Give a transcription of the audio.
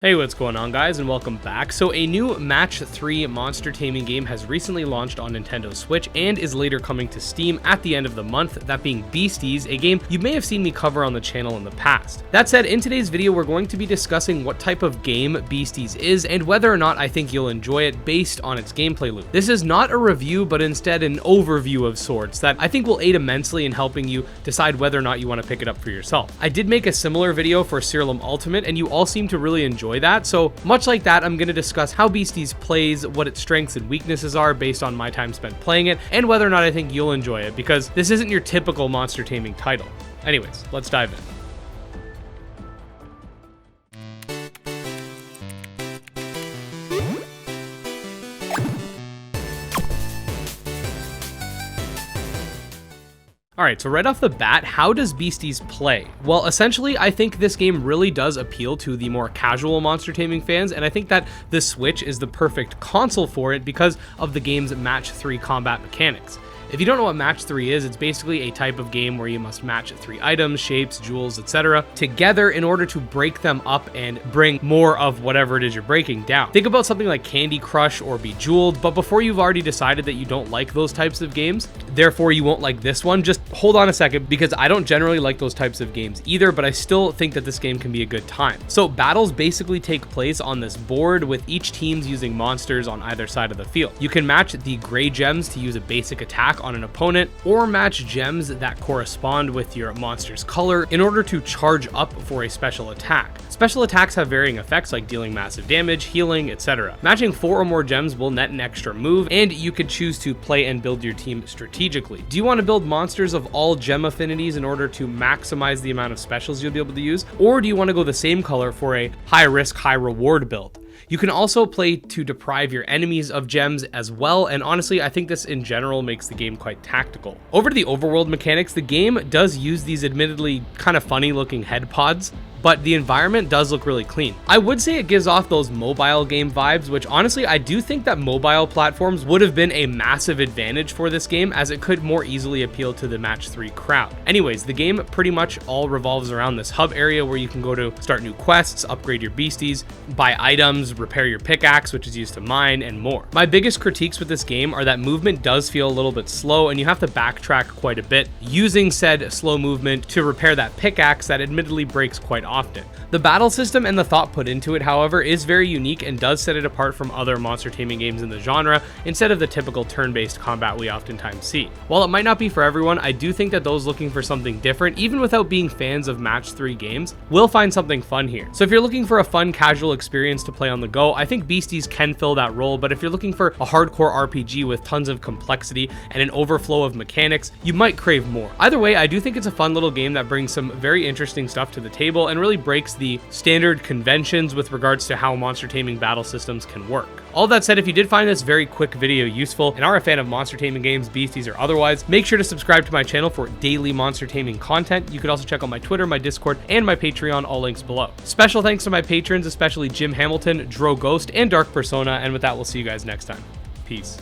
Hey, what's going on, guys, and welcome back. So a new Match 3 monster taming game has recently launched on Nintendo Switch and is later coming to Steam at the end of the month, that being Beasties, a game you may have seen me cover on the channel in the past. That said, in today's video we're going to be discussing what type of game Beasties is and whether or not I think you'll enjoy it based on its gameplay loop. This is not a review, but instead an overview of sorts that I think will aid immensely in helping you decide whether or not you want to pick it up for yourself. I did make a similar video for Serialum Ultimate and you all seem to really enjoy that, so much like that, I'm going to discuss how Beasties plays, what its strengths and weaknesses are based on my time spent playing it, and whether or not I think you'll enjoy it, because this isn't your typical monster taming title. Anyways, let's dive in. Alright, so right off the bat, how does Beasties play? Well, essentially, I think this game really does appeal to the more casual monster taming fans, and I think that the Switch is the perfect console for it because of the game's Match 3 combat mechanics. If you don't know what Match 3 is, it's basically a type of game where you must match 3 items, shapes, jewels, etc. together in order to break them up and bring more of whatever it is you're breaking down. Think about something like Candy Crush or Bejeweled, but before you've already decided that you don't like those types of games, therefore you won't like this one, just hold on a second, because I don't generally like those types of games either, but I still think that this game can be a good time. So battles basically take place on this board with each team's using monsters on either side of the field. You can match the gray gems to use a basic attack on an opponent, or match gems that correspond with your monster's color in order to charge up for a special attack. Special attacks have varying effects like dealing massive damage, healing, etc. Matching 4 or more gems will net an extra move, and you can choose to play and build your team strategically. Do you want to build monsters of all gem affinities in order to maximize the amount of specials you'll be able to use, or do you want to go the same color for a high risk, high reward build? You can also play to deprive your enemies of gems as well, and honestly, I think this in general makes the game quite tactical. Over to the overworld mechanics, the game does use these admittedly kind of funny looking head pods, but the environment does look really clean. I would say it gives off those mobile game vibes, which honestly, I do think that mobile platforms would have been a massive advantage for this game, as it could more easily appeal to the Match 3 crowd. Anyways, the game pretty much all revolves around this hub area where you can go to start new quests, upgrade your beasties, buy items, repair your pickaxe, which is used to mine, and more. My biggest critiques with this game are that movement does feel a little bit slow, and you have to backtrack quite a bit, using said slow movement to repair that pickaxe that admittedly breaks quite often. The battle system and the thought put into it, however, is very unique and does set it apart from other monster taming games in the genre, instead of the typical turn-based combat we oftentimes see. While it might not be for everyone, I do think that those looking for something different, even without being fans of Match 3 games, will find something fun here. So if you're looking for a fun, casual experience to play on the go, I think Beasties can fill that role, but if you're looking for a hardcore RPG with tons of complexity and an overflow of mechanics, you might crave more. Either way, I do think it's a fun little game that brings some very interesting stuff to the table and really breaks the standard conventions with regards to how monster taming battle systems can work. All that said, if you did find this very quick video useful and are a fan of monster taming games, Beasties, or otherwise, make sure to subscribe to my channel for daily monster taming content. You could also check out my Twitter, my Discord, and my Patreon, all links below. Special thanks to my patrons, especially Jim Hamilton, Dro Ghost, and Dark Persona, and with that, we'll see you guys next time. Peace.